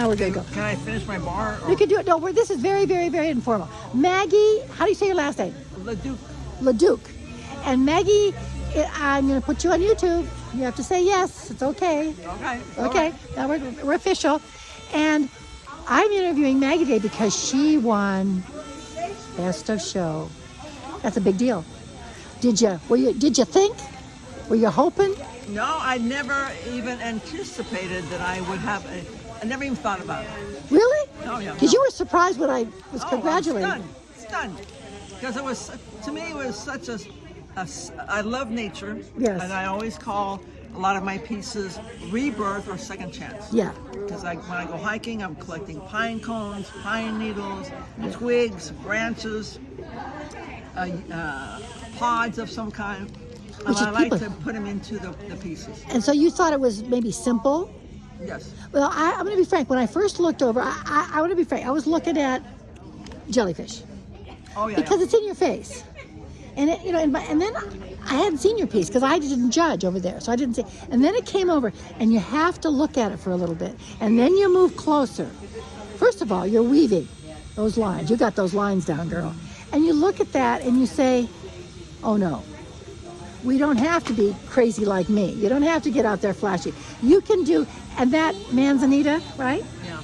how we're going to go. Can I finish my bar? You can do it. No, this is very, very, very informal. Maggie, how do you say your last name? LeDuc. LeDuc. And Maggie, I'm going to put you on YouTube. You have to say yes. It's okay. Okay. Okay. Now we're official. And I'm interviewing Maggie today because she won Best of Show. That's a big deal. Did you think? Were you hoping? No, I never even anticipated that I would have I never even thought about it. Really? Oh, yeah. Because you were surprised when I was congratulating. I'm stunned. Because it was, to me, it was such I love nature. Yes. And I always call a lot of my pieces rebirth or second chance. Yeah. Because when I go hiking, I'm collecting pine cones, pine needles, twigs, branches, pods of some kind. And I like to put them into the pieces. And so you thought it was maybe simple? Yes. Well, I'm going to be frank. When I first looked over, I want to be frank. I was looking at jellyfish. Oh, yeah. Because it's in your face. And it, and then I hadn't seen your piece because I didn't judge over there, so I didn't see. And then it came over, and you have to look at it for a little bit, and then you move closer. First of all, you're weaving those lines. You got those lines down, girl. And you look at that, and you say, "Oh no, we don't have to be crazy like me. You don't have to get out there flashy. You can do." And that manzanita, right? Yeah.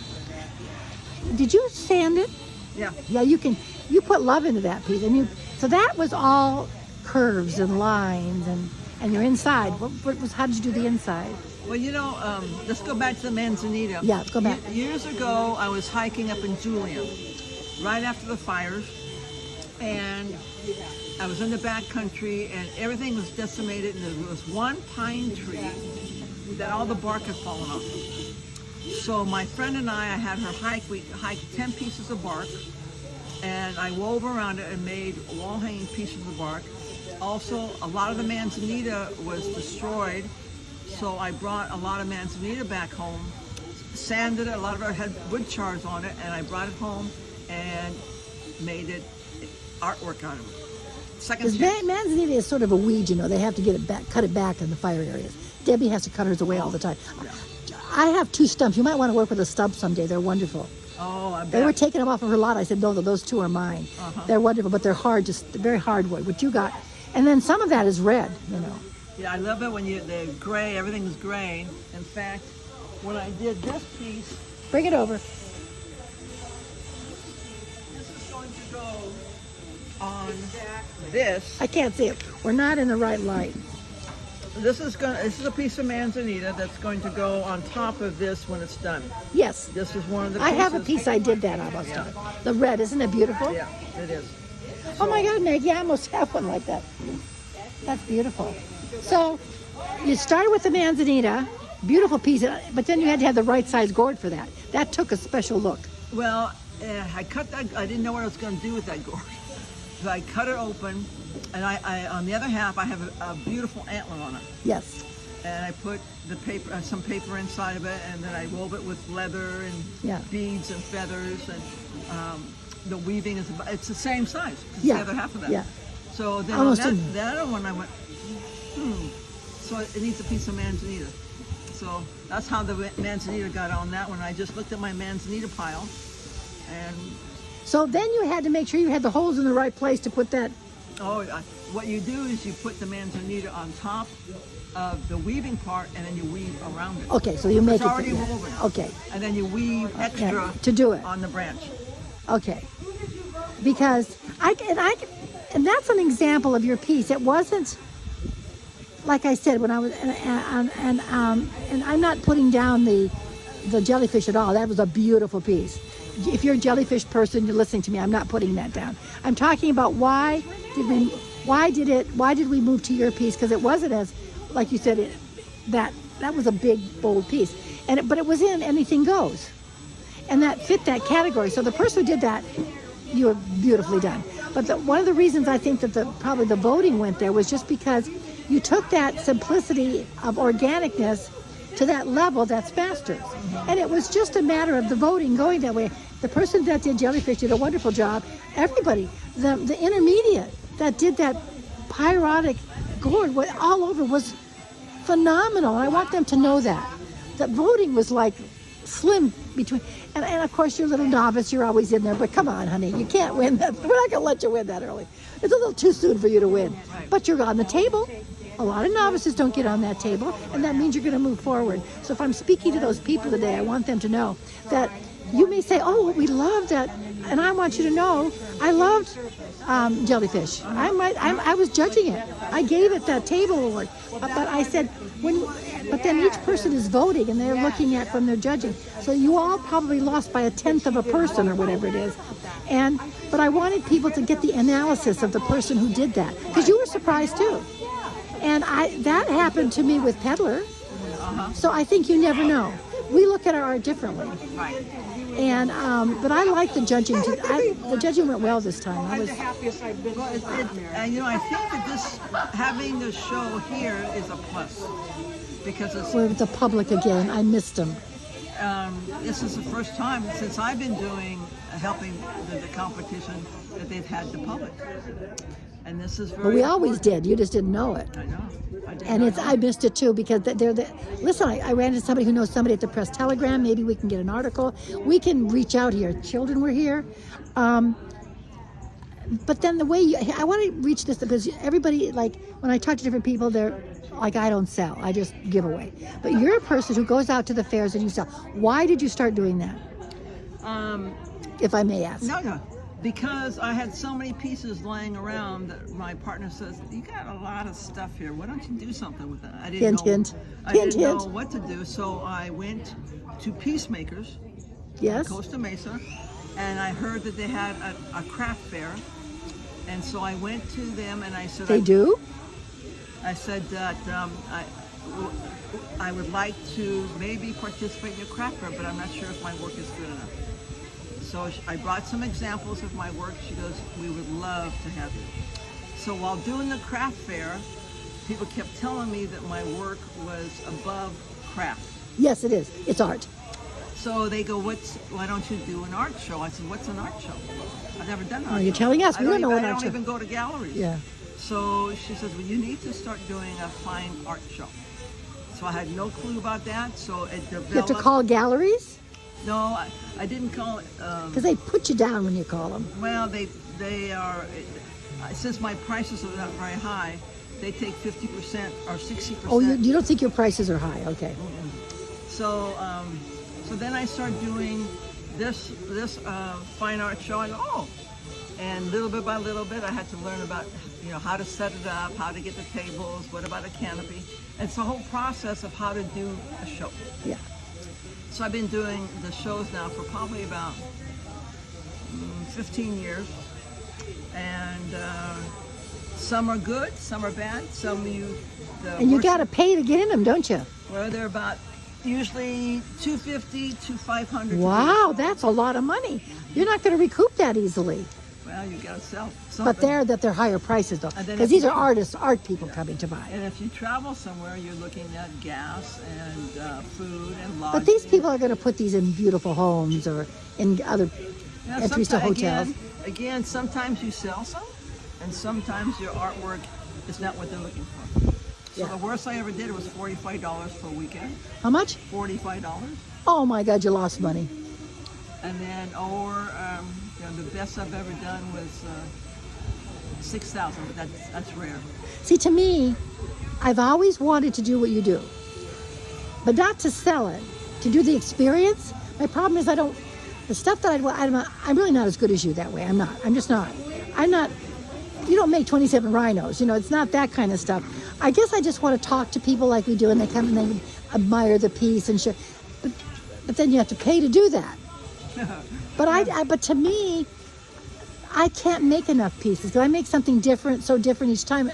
Did you sand it? Yeah. Yeah, you can. You put love into that piece, and so that was all curves and lines, and your inside. How did you do the inside? Well, let's go back to the manzanita. Yeah, go back. Years ago, I was hiking up in Julian, right after the fires, and I was in the back country, and everything was decimated, and there was one pine tree that all the bark had fallen off. So my friend and I had her hike. We hiked 10 pieces of bark, and I wove around it and made wall-hanging pieces of the bark. Also, a lot of the manzanita was destroyed, so I brought a lot of manzanita back home, sanded it. A lot of it had wood chars on it, and I brought it home and made it artwork out of it. Second chance. Manzanita is sort of a weed, They have to get it back, cut it back in the fire areas. Debbie has to cut hers away all the time. Yeah. I have 2 stumps. You might want to work with a stump someday. They're wonderful. Oh, I bet. They were taking them off of her lot. I said, no, those 2 are mine. They're wonderful, but they're hard, just very hard wood. What you got, and then some of that is red, Yeah, I love it when the gray, everything's gray. In fact, when I did this piece, Bring it over. this is going to go on this. I can't see it. We're not in the right light. This is a piece of manzanita that's going to go on top of this when it's done. Yes. This is one of the I pieces. have a piece I did that almost. Yeah. The red, isn't it beautiful? Yeah, it is. Oh my God, Maggie, I almost have one like that. That's beautiful. So you started with the manzanita, beautiful piece, but then you had to have the right size gourd for that. That took a special look. Well, I cut that. I didn't know what I was going to do with that gourd. So I cut it open, and I on the other half, I have a beautiful antler on it. Yes. And I put the paper, some paper inside of it, and then I wove it with leather and beads and feathers, and the weaving it's the same size. It's the other half of that. Yeah. So then on the other one, I went, so it needs a piece of manzanita. So that's how the manzanita got on that one. I just looked at my manzanita pile, and so then you had to make sure you had the holes in the right place to put that. What you do is you put the manzanita on top of the weaving part, and then you weave around it. Okay, so you make it's already woven. Okay. And then you weave extra to do it on the branch. Okay. Because and that's an example of your piece. It wasn't, like I said, when I was and I'm not putting down the jellyfish at all. That was a beautiful piece. If you're a jellyfish person, you're listening to me. I'm not putting that down. I'm talking about why did we move to your piece? Because it wasn't as, like you said, that was a big, bold piece, but it was in Anything Goes, and that fit that category. So the person who did that, you were beautifully done. But one of the reasons I think that probably the voting went there was just because you took that simplicity of organicness to that level that's faster. And it was just a matter of the voting going that way. The person that did jellyfish did a wonderful job. Everybody, the intermediate that did that pyrotic gourd all over was phenomenal. I want them to know that. The voting was like slim between, and of course you're a little novice, you're always in there, but come on, honey, you can't win that. We're not gonna let you win that early. It's a little too soon for you to win, but you're on the table. A lot of novices don't get on that table, and that means you're gonna move forward. So if I'm speaking to those people today, I want them to know that you may say, oh, we loved that, and I want you to know, I loved jellyfish. I was judging it. I gave it that table award, but I said, but then each person is voting and they're looking at from their judging. So you all probably lost by 1/10 of a person or whatever it is. But I wanted people to get the analysis of the person who did that, because you were surprised too. And that happened to me with Peddler. So I think you never know. We look at our art differently. Right. And but I like the judging. The judging went well this time. I was And I think that having the show here is a plus, because it's with the public again. I missed them. this is the first time since I've been helping the competition that they've had the public. And this is very But we always important. did. You just didn't know it. I know. And I missed it too, because listen, I ran into somebody who knows somebody at the Press Telegram. Maybe we can get an article. We can reach out here. Children were here. But then the way I want to reach this, because everybody, like when I talk to different people, they're like, I don't sell, I just give away. But you're a person who goes out to the fairs and you sell. Why did you start doing that? If I may ask. No. Because I had so many pieces lying around that my partner says, you got a lot of stuff here. Why don't you do something with that? I didn't know what to do. So I went to Peacemakers in Costa Mesa, and I heard that they had a craft fair. And so I went to them and I said, They do? I said that I would like to maybe participate in a craft fair, but I'm not sure if my work is good enough. So I brought some examples of my work. She goes, we would love to have you. So while doing the craft fair, people kept telling me that my work was above craft. Yes, it is. It's art. So they go, why don't you do an art show? I said, what's an art show? I've never done an art show. You're telling us. We don't know what I art show. don't even go to galleries. Yeah. So she says, well, you need to start doing a fine art show. So I had no clue about that. So it developed. You have to call galleries? No, I didn't call it. Because they put you down when you call them. Well, they are, since my prices are not very high, they take 50% or 60%. Oh, you don't think your prices are high? Okay. So then I started doing this fine art show. I go, oh, and little bit by little bit, I had to learn about how to set it up, how to get the tables, what about a canopy. And it's a whole process of how to do a show. Yeah. So I've been doing the shows now for probably about 15 years, and some are good, some are bad, some And you got to pay to get in them, don't you? Well, they're about usually $250 to $500. Wow, that's a lot of money. You're not going to recoup that easily. Well, you got to sell something. But they're higher prices though, because these are art people coming to buy. And if you travel somewhere, you're looking at gas and food and lodging. But these people are going to put these in beautiful homes or in other entries to hotels. Again, sometimes you sell some, and sometimes your artwork is not what they're looking for. So the worst I ever did was $45 for a weekend. How much? $45. Oh my God, you lost money. And then, the best I've ever done was $6,000, but that's rare. See, to me, I've always wanted to do what you do, but not to sell it, to do the experience. My problem is the stuff that I'm really not as good as you that way. I'm just not. You don't make 27 rhinos, it's not that kind of stuff. I guess I just want to talk to people like we do, and they come and they admire the piece and share. But then you have to pay to do that. But to me, I can't make enough pieces, because I make something so different each time.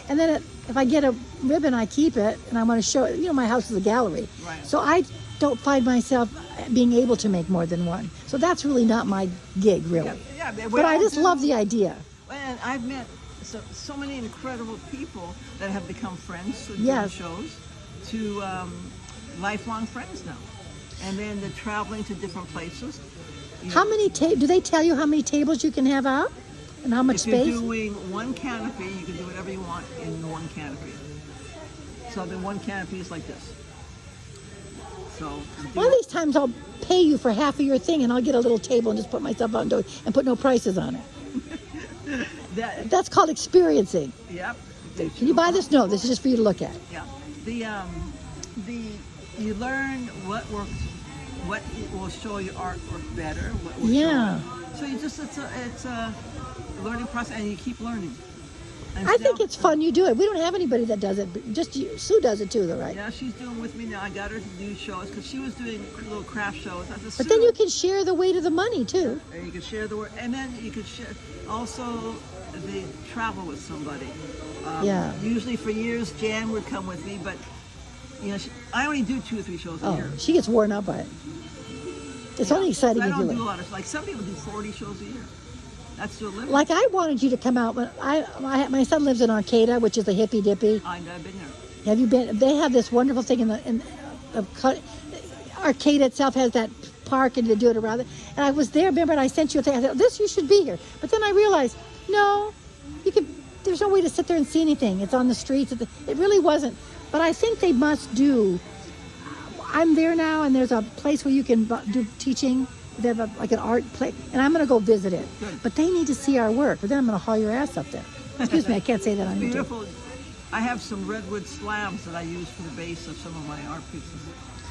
And then if I get a ribbon, I keep it, and I want to show it. My house is a gallery. Right. So I don't find myself being able to make more than one. So that's really not my gig, really. Yeah, but I just love the idea. And I've met so many incredible people that have become friends through doing shows, to lifelong friends now. And then they're traveling to different places. How many do they tell you how many tables you can have out, and how much space? If you're doing one canopy, you can do whatever you want in one canopy. So the one canopy is like this. So One of these times I'll pay you for half of your thing, and I'll get a little table and just put myself on and put no prices on it. That's called experiencing. Yep. Can you buy this? No, this is just for you to look at. Yeah. You learn what works, what will show your artwork better. What will Yeah. So it's a learning process, and you keep learning. And I think it's fun you do it. We don't have anybody that does it. But just you. Sue does it too, though, right? Yeah, she's doing with me now. I got her to do shows because she was doing little craft shows. I said, But then you can share the weight of the money too. And you can share the work, and then you could share also the travel with somebody. Yeah. Usually for years, Jan would come with me, but you know, I only do 2 or 3 shows a year. She gets worn out by it. It's only exciting I if you don't do a like. lot of, like some people do 40 shows a year. That's still living. Like I wanted you to come out when my son lives in Arcata, which is the hippy dippy. I've been there. Have you been? They have this wonderful thing in Arcata itself has that park, and to do it around it. And I was there. Remember, and I sent you a thing. I said, "This you should be here." But then I realized, no, you could. There's no way to sit there and see anything. It's on the streets. It really wasn't. But I think they must do. I'm there now, and there's a place where you can do teaching. They have like an art place, and I'm going to go visit it. Good. But they need to see our work. But then I'm going to haul your ass up there. Excuse me, I can't say that on YouTube. Beautiful. I have some redwood slabs that I use for the base of some of my art pieces.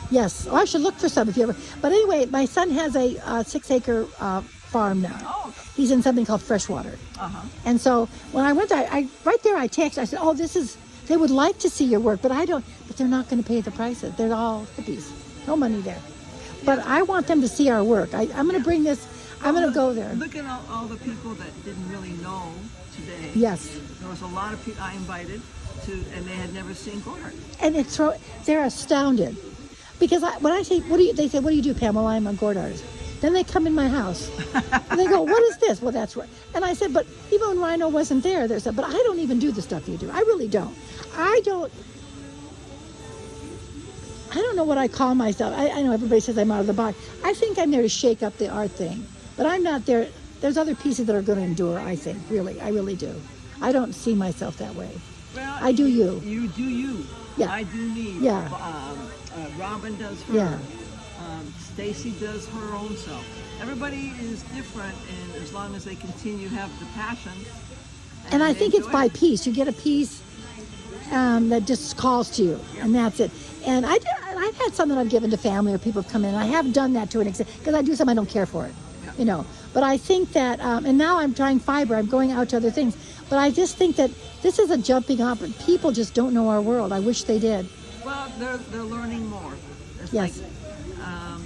Yes. Oh, I should look for some if you ever. But anyway, my son has a 6-acre farm now. Oh. He's in something called freshwater. Uh-huh. And so when I went there, I right there I texted. I said, "Oh, this is. They would like to see your work, but I don't. But they're not going to pay the prices. They're all hippies. No money there. But I want them to see our work. I'm going to bring this. I'm going to go there. Look at all the people that didn't really know today. Yes. There was a lot of people I invited to, and they had never seen art. And they're astounded. Because when I say, they say, "What do you do, Pamela?" "I'm a gourd artist." Then they come in my house. And they go, "What is this?" "Well, that's right." And I said, "But even when Rhino wasn't there, there's but I don't even do the stuff you do. I really don't. I don't know what I call myself. I know everybody says I'm out of the box. I think I'm there to shake up the art thing. But I'm not there. There's other pieces that are going to endure, I think. Really. I really do. I don't see myself that way. Well, I do you. You do you. Yeah. I do me. Yeah. Robin does her. Yeah. Stacy does her own self. Everybody is different, and as long as they continue to have the passion. And I think it's enjoy by it. piece. You get a piece that just calls to you, and that's it. And I've had some that I've given to family or people have come in. I have done that to an extent because I do some I don't care for it, you know. But I think that, and now I'm trying fiber. I'm going out to other things. But I just think that this is a jumping off. People just don't know our world. I wish they did. Well, they're learning more. It's Yes. Like,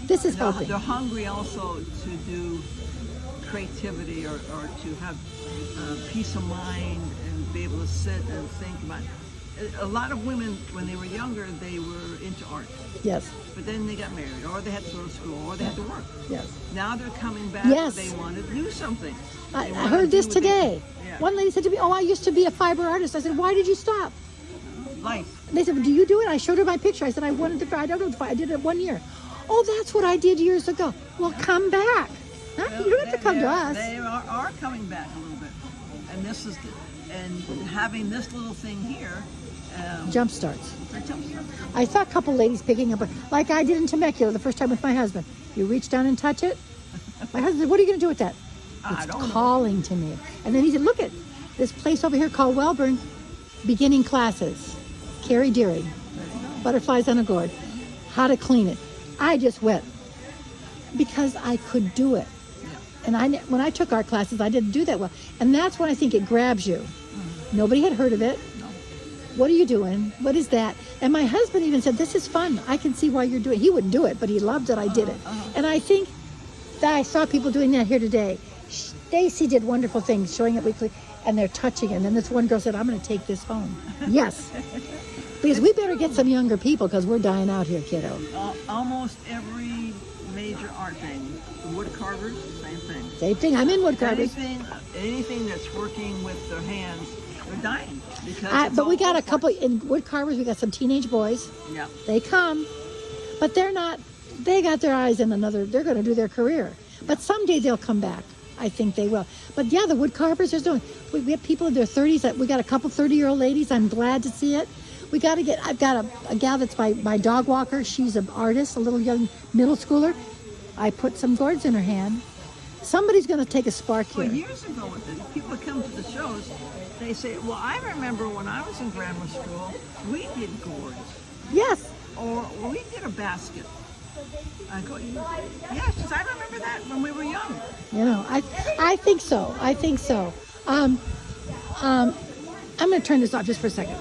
This is helping. They're hungry also to do creativity or to have peace of mind and be able to sit and think about it. A lot of women, when they were younger, they were into art. Yes. But then they got married, or they had to go to school, or they had to work. Yes. Now they're coming back. Yes. They want to do something. I They wanna heard this do what they- today. Yeah. One lady said to me, "Oh, I used to be a fiber artist." I said, "Why did you stop?" Life. And they said, "Well, do you do it?" I showed her my picture. I said, "I wanted to. I don't know. I did it 1 year." "Oh, that's what I did years ago." Well, come back. Huh? You don't have to come to us. They are coming back a little bit, and this is good. And having this little thing here. Jump starts. It jumpstarts. I saw a couple ladies picking up, like I did in Temecula the first time with my husband. You reach down and touch it. My husband said, "What are you going to do with that?" I It's don't know. calling to me. And then he said, "Look at this place over here called Wellburn, beginning classes. Carrie Deering, butterflies on a gourd, how to clean it." I just went because I could do it. And when I took art classes, I didn't do that well. And that's when I think it grabs you. Nobody had heard of it. What are you doing? What is that? And my husband even said, "This is fun. I can see why you're doing it." He wouldn't do it, but he loved that I did it. And I think that I saw people doing that here today. Stacy did wonderful things, showing it weekly, and they're touching it. And then this one girl said, "I'm going to take this home." Yes. Because we better get some younger people because we're dying out here, kiddo. Almost every major art thing, the wood carvers, same thing. Same thing. I'm in wood carvers. Anything that's working with their hands, they're dying. Because But we got a couple in wood carvers. We got some teenage boys. Yeah. They come, but they're not. They got their eyes in another. They're going to do their career. But someday they'll come back. I think they will. But yeah, the wood carvers are doing. We have people in their 30s. We got a couple 30-year-old ladies. I'm glad to see it. We got to get. I've got a gal that's my dog walker. She's an artist, a little young middle schooler. I put some gourds in her hand. Somebody's going to take a spark here. Well, years ago, when the people come to the shows, they say, well, I remember when I was in grammar school, we did gourds. Yes. Or we did a basket. I go, yeah, she says, I remember that when we were young. You know, I think so. I think so. I'm going to turn this off just for a second.